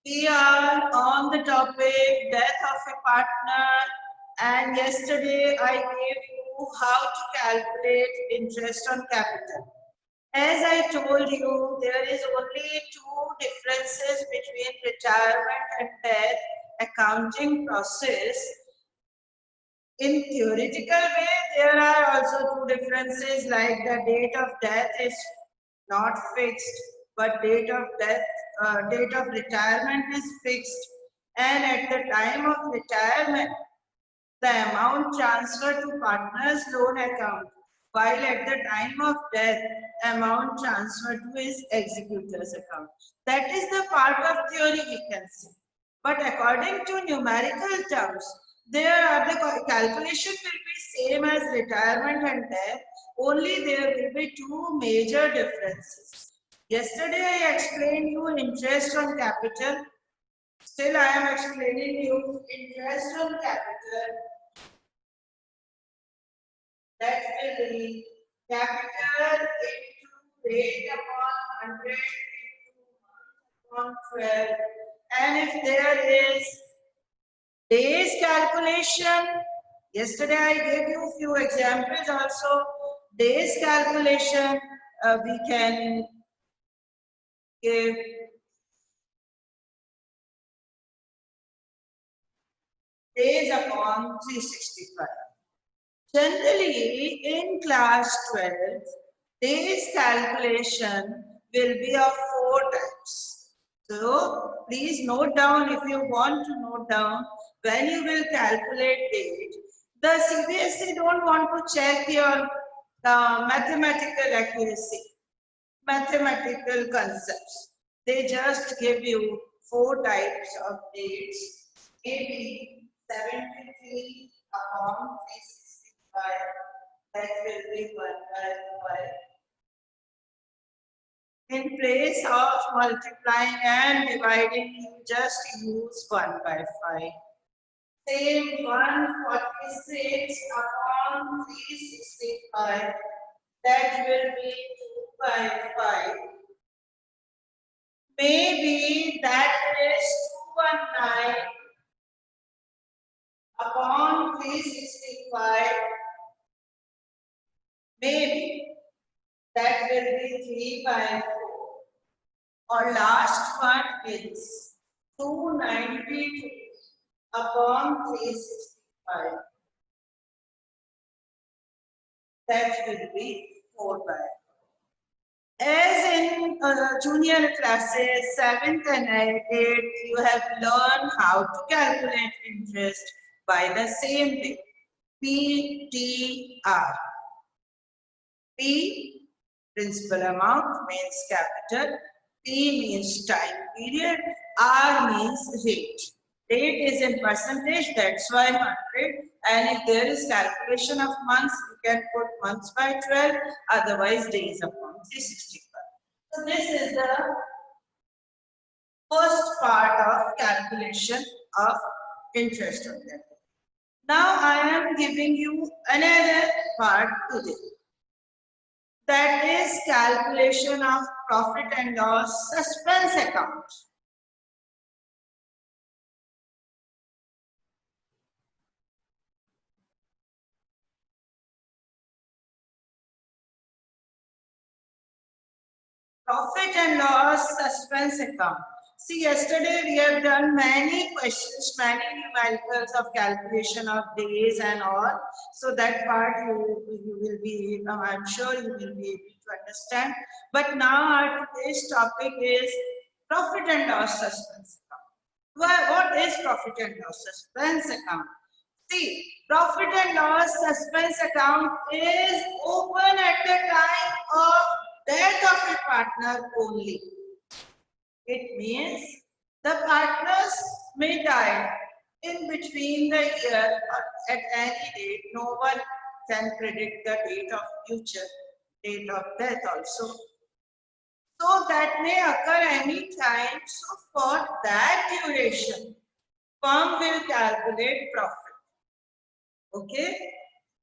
We are on the topic death of a partner, and yesterday I gave you how to calculate interest on capital. As I told you, there is only two differences between retirement and death accounting process. In theoretical way, there are also two differences, like the date of death is not fixed, but date of retirement is fixed, and at the time of retirement, the amount transferred to partner's loan account, while at the time of death, amount transferred to his executor's account. That is the part of theory we can see. But according to numerical terms, there are the calculation will be same as retirement and death, only there will be two major differences. Yesterday I explained you interest on capital. Still I am explaining you interest on capital. That will be capital into rate upon 100 into upon 12. And if there is days calculation, yesterday I gave you a few examples also. Days calculation, we can give days upon 365. Generally, in class 12, days calculation will be of 4 types. So, please note down if you want to note down when you will calculate date. The CBSE don't want to check your mathematical accuracy, mathematical concepts. They just give you 4 types of dates, maybe 73 upon 365, that will be 1 by 5. In place of multiplying and dividing, you just use 1 by 5. Same 146 upon 365, that will be 2 by 5. Maybe that is 219 upon 365. Maybe that will be 3 by 4. Or last one is 292 upon 365. That will be 4 by 4. As in junior classes 7th and 8th, you have learned how to calculate interest by the same way. PTR. P, principal amount, means capital. P means time period. R means rate. Rate is in percentage, that's why 100. And if there is calculation of months, you can put months by 12, otherwise days upon 365. So this is the first part of calculation of interest on debt. Now I am giving you another part today. That is calculation of profit and loss suspense account. Profit and loss suspense account. See, yesterday we have done many questions, many numericals of calculation of days and all. So that part you will be, I'm sure you will be able to understand. But now our today's topic is profit and loss suspense account. Well, what is profit and loss suspense account? See, profit and loss suspense account is open at the time of death of a partner only. It means the partners may die in between the year or at any date. No one can predict the date of future, date of death also. So that may occur any time. So for that duration, firm will calculate profit. Okay.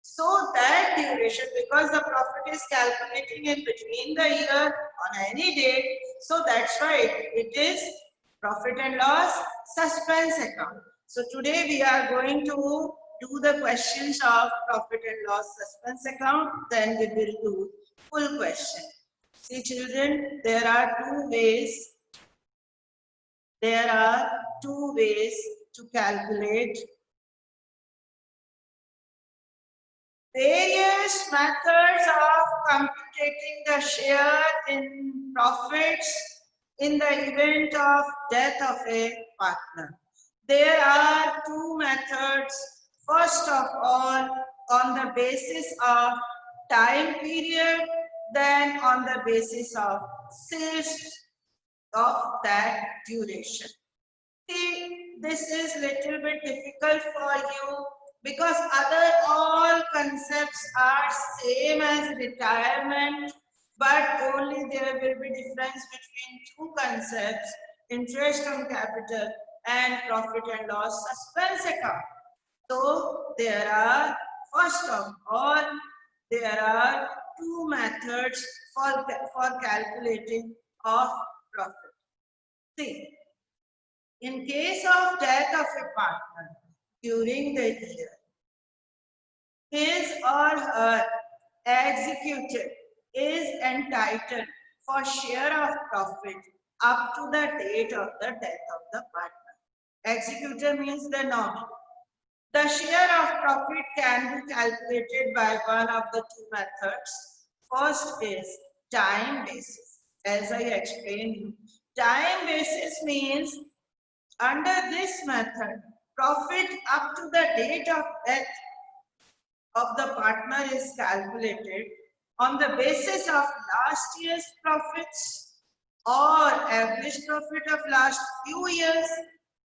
So that duration, because the profit is calculating in between the year on any date, so that's why it is profit and loss suspense account. So today we are going to do the questions of profit and loss suspense account. Then we will do full question. See children, there are two ways. There are two ways to calculate various methods of computing the share in profits in the event of death of a partner. There are two methods. First of all, on the basis of time period, then on the basis of sales of that duration. See, this is little bit difficult for you because other all concepts are same as retirement, but only there will be difference between two concepts, interest on capital and profit and loss suspense account. So there are, first of all, there are two methods for calculating of profit. See, in case of death of a partner during the year, his or her executor is entitled for share of profit up to the date of the death of the partner. Executor means the nominee. The share of profit can be calculated by one of the two methods. First is time basis. As I explained you, time basis means under this method, profit up to the date of death of the partner is calculated on the basis of last year's profits or average profit of last few years.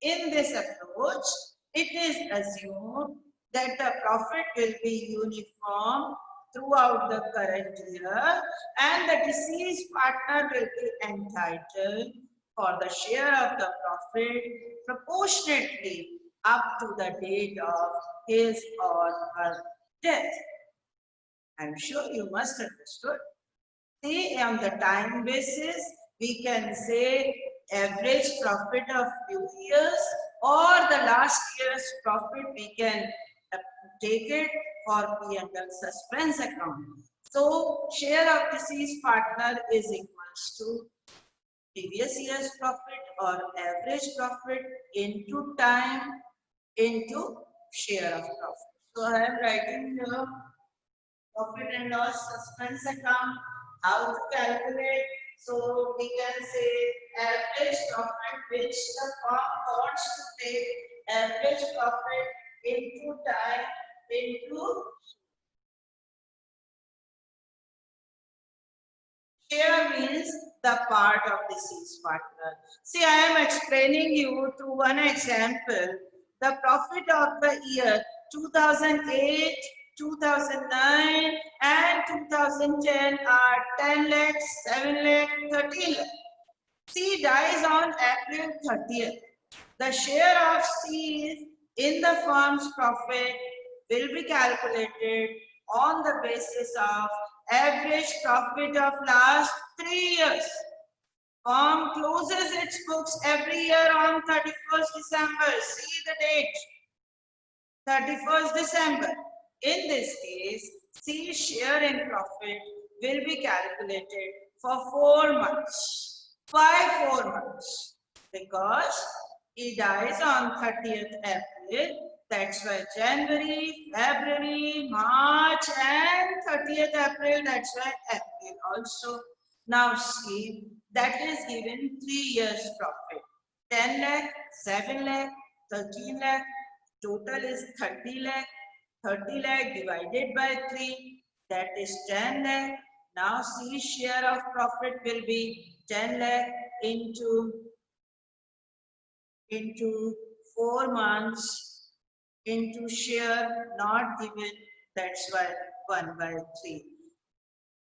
In this approach, it is assumed that the profit will be uniform throughout the current year and the deceased partner will be entitled for the share of the profit proportionately up to the date of his or her death. I'm sure you must understood. See, on the time basis, we can say average profit of few years or the last year's profit we can take it for P&L suspense account. So share of deceased partner is equals to previous year's profit or average profit into time into share of profit. So I am writing the profit and loss suspense account, how to calculate. So we can say average profit which the firm wants to take average profit into time into share means the part of deceased partner. See, I am explaining you through one example. The profit of the year 2008, 2009 and 2010 are 10 lakh, 7 lakh, 13 lakh. C dies on April 30th. The share of C is in the firm's profit will be calculated on the basis of average profit of last 3 years. Firm closes its books every year on 31st December. See the date. 31st December. In this case, C share in profit will be calculated for 4 months. Why 4 months? Because he dies on 30th April. That's why January, February, March and 30th April. That's why April also. Now see, that is given 3 years profit. 10 lakh, 7 lakh, 13 lakh. Total is 30 lakh. 30 lakh divided by 3. That is 10 lakh. Now C share of profit will be 10 lakh into 4 months into share not given, that's why 1 by 3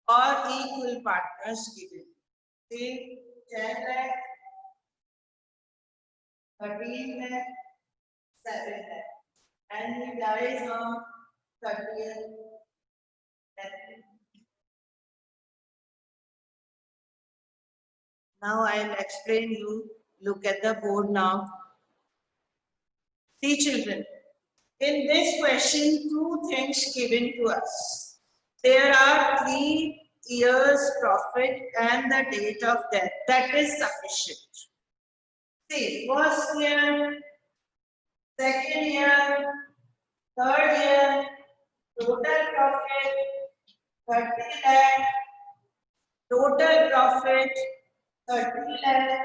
or equal partners given. See 10 lakh, 13 lakh, 7 lakh and he dies on 30th April. Now I will explain you Look at the board now. See children, in this question, two things given to us. There are 3 years profit and the date of death. That is sufficient. See, first year, second year, third year, total profit 30 lakh, total profit 30 lakh,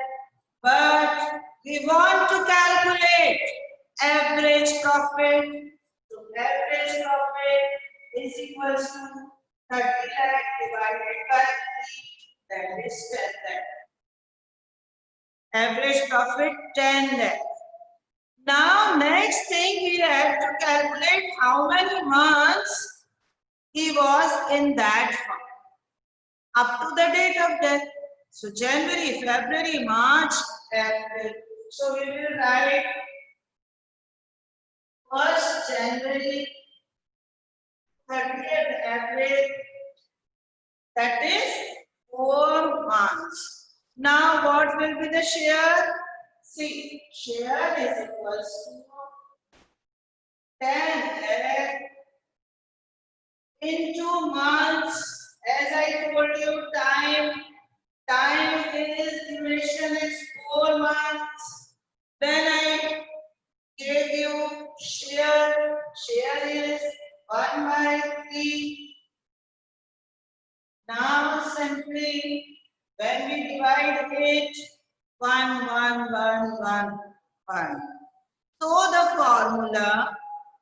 but we want to calculate average profit. So average profit is equals to 30 lakh divided by 3, that is 10 lakh. Average profit 10 lakh. Now next thing we have to calculate how many months he was in that fund up to the date of death. So January, February, March, April. So we will write 1st January, 30th April, that is 4 months. Now what will be the share? See, share is equals to 10 lakh into months. As I told you, time is duration is 4 months. Then I gave you share is 1 by 3. Now simply when we divide it 1, 1, 1, 1, 1. So the formula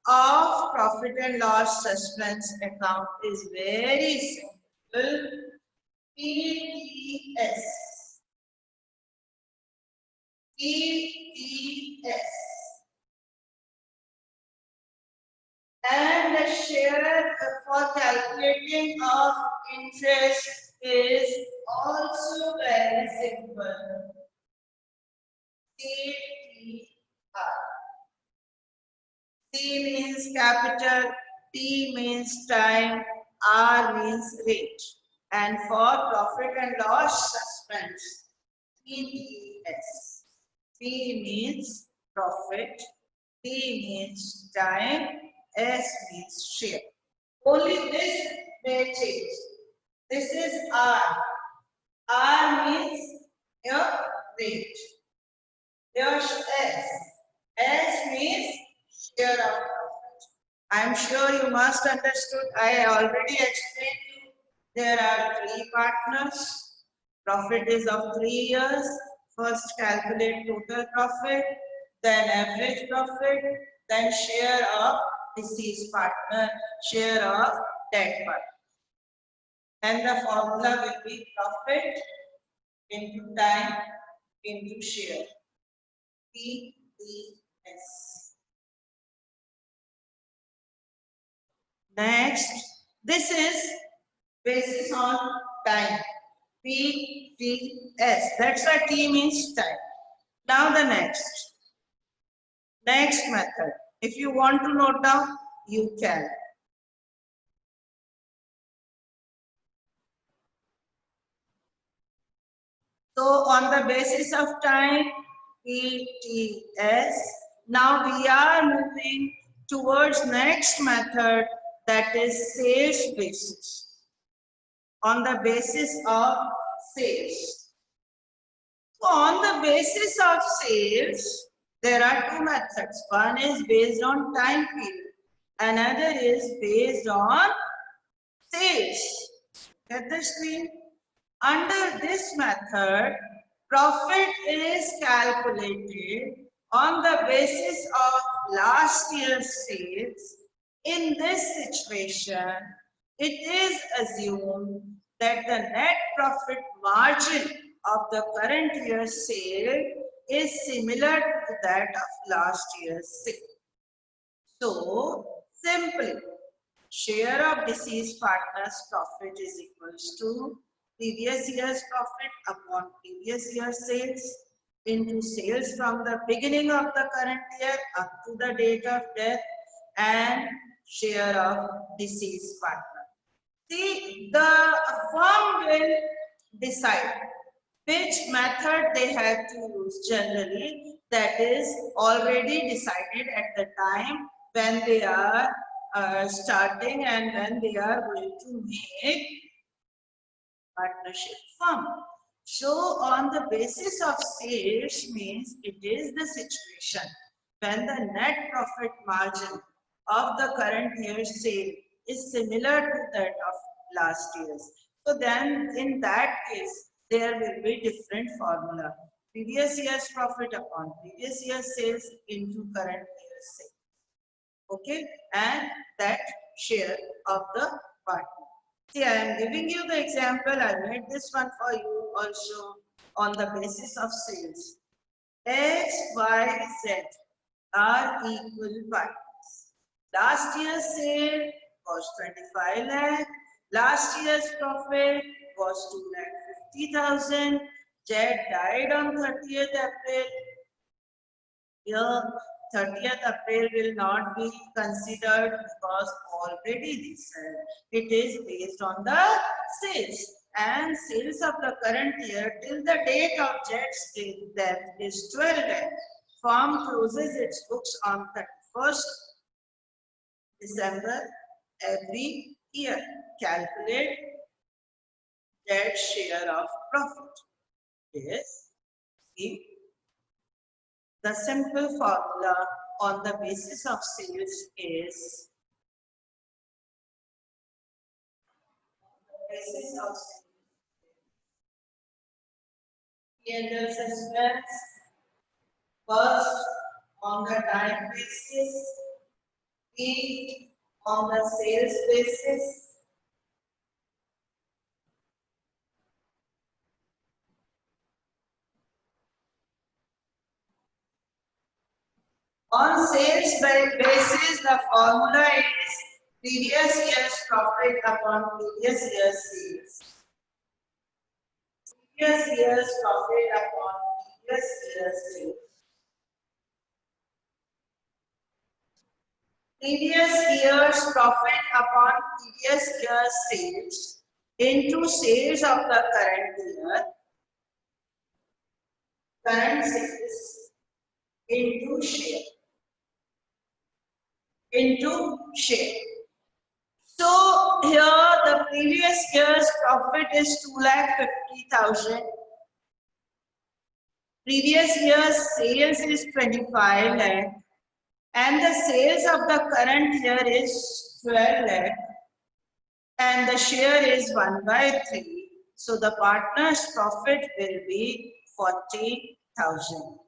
of profit and loss suspense account is very simple. PTS. PTS. And the share for calculating of interest is also very simple. CTR. C means capital, T means time, R means rate. And for profit and loss suspense, PTS. P means profit, T means time, S means share. Only this may change. This is R. R means your rate. Your S. S means share of profit. I am sure you must understood. I already explained you. There are 3 partners. Profit is of 3 years. First calculate total profit, then average profit, then share of deceased partner, share of dead partner. And the formula will be profit into time into share. PTS. Next, this is basis on time. PTS. That's why T means time. Now the next method. If you want to note down, you can. So on the basis of time, PTS. Now we are moving towards next method, that is sales basis. On the basis of sales. So on the basis of sales, there are 2 methods. One is based on time period. Another is based on sales. Get the screen? Under this method, profit is calculated on the basis of last year's sales. In this situation, it is assumed that the net profit margin of the current year's sale is similar to that of last year's sale. So, simply, share of deceased partner's profit is equals to previous year's profit upon previous year's sales into sales from the beginning of the current year up to the date of death and share of deceased partner. See, the firm will decide which method they have to use generally, that is already decided at the time when they are starting and when they are going to make partnership firm. So on the basis of sales means it is the situation when the net profit margin of the current year's sale is similar to that of last year's. So then in that case, there will be different formula. Previous year's profit upon previous year's sales into current year's sales. Okay, and that share of the partner. See, I am giving you the example. I made this one for you also on the basis of sales. X, Y, Z are equal partners. Last year's sale was 25 lakh. Last year's profit was 2,50,000. Z died on 30th April. Here, 30th April will not be considered because already this it is based on the sales, and sales of the current year till the date of Jet's death is 12 lakh. Firm closes its books on 31st December every year. Calculate Jet's share of profit. Yes. See, the simple formula on the basis of sales is basis of P&L suspense. First on the time basis, B on the sales basis. On sales basis, the formula is previous year's profit upon previous year's sales. Previous year's profit upon previous year's sales. Previous year's profit upon previous year's sales into sales of the current year. Current sales into share. Into share. So here the previous year's profit is 2,50,000. Previous year's sales is 25 lakh. And the sales of the current year is 12 lakh. And the share is 1/3. So the partner's profit will be 40,000.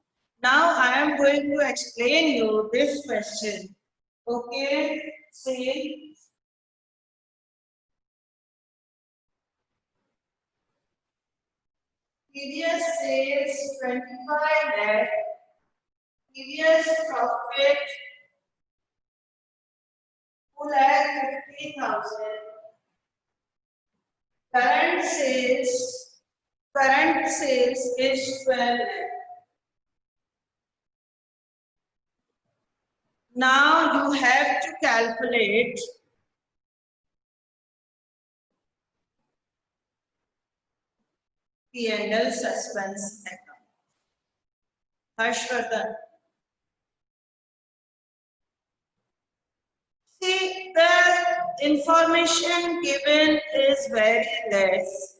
Now I am going to explain you this question. Okay, see. Previous sales 25 lakh. Previous profit 2,50,000. Current sales is 12 lakh. Now you have to calculate P&L suspense account. Harshvardhan. See, the information given is very less.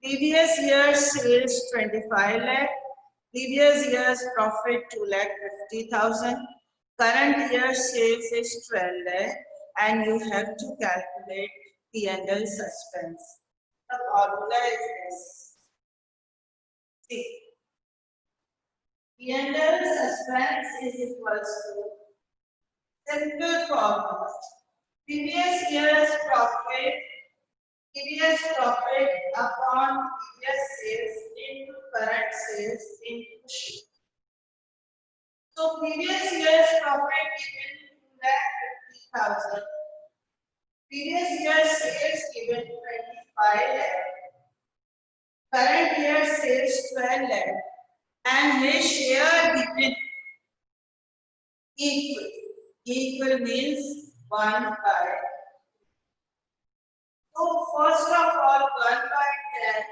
Previous year's sales 25 lakh. Previous year's profit 2,50,000. Current year's sales is 12 lakh. And you have to calculate P&L suspense. The formula is this. See, P&L suspense is equals to simple formula. Previous year's profit upon previous sales into current sales into share. So previous year's profit given 2,50,000. Previous year's sales given 25 lakh. Current year sales 12 lakh. And his share given equal. Equal means 1/10. So first of all 1/10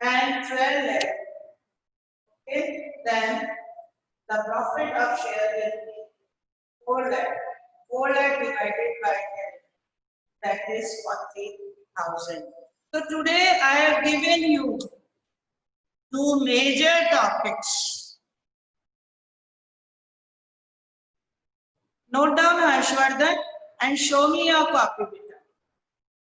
and 12 lakh. Okay, then the profit of share will be 4 lakh. 4 lakh divided by 10, that is 40,000. So today I have given you two major topics. Note down, Harshvardhan, and show me your copy.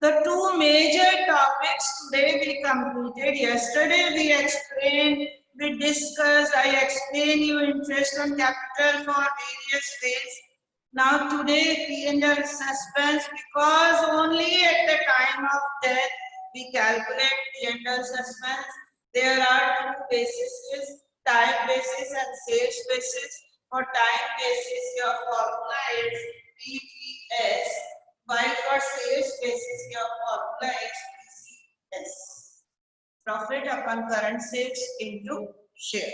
The two major topics today we completed. Yesterday we explained, we discussed, I explained you interest on capital for various ways. Now today P&L suspense, because only at the time of death we calculate P&L suspense. There are two bases, time basis and sales basis. For time basis your formula is PPS. While for sales basis, your formula is PCS. Profit upon current sales into share.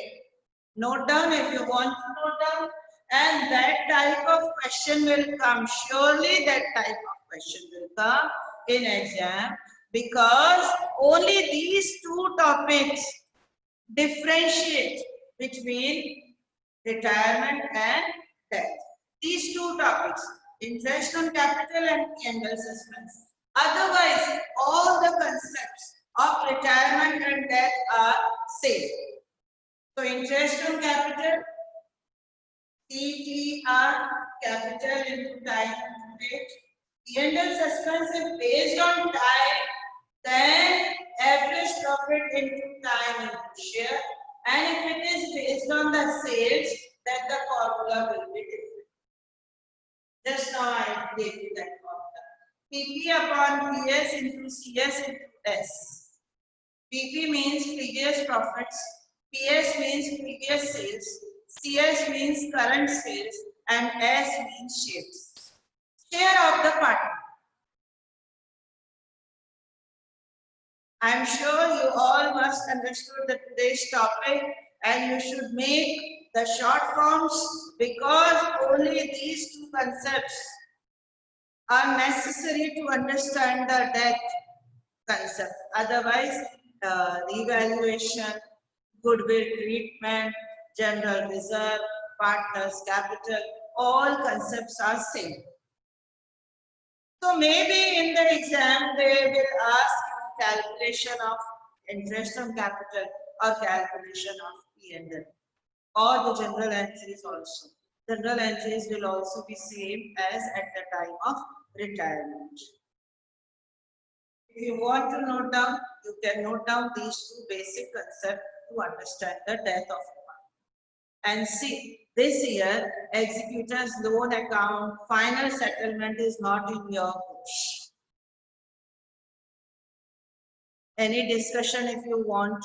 Note down if you want to note down. And that type of question will come. Surely that type of question will come in exam. Because only these two topics differentiate between retirement and death. These two topics, interest on capital and P&L suspense. Otherwise, all the concepts of retirement and death are same. So, interest on capital, CTR, capital into time rate. P&L suspense is based on time, then average profit into time into share. And if it is based on the sales, then the formula will be different. Just now I gave you that formula. PP upon PS into CS into S. PP means previous profits, PS means previous sales, CS means current sales, and S means shares. Share of the partner. I am sure you all must understood the today's topic, and you should make the short forms, because only these two concepts are necessary to understand the debt concept. Otherwise, revaluation, goodwill treatment, general reserve, partners capital, all concepts are same. So maybe in the exam they will ask you calculation of interest on capital or calculation of P&L, or the general entries also. General entries will also be same as at the time of retirement. If you want to note down, you can note down these two basic concepts to understand the death of a partner. And see, this year, executor's loan account final settlement is not in your books. Any discussion if you want?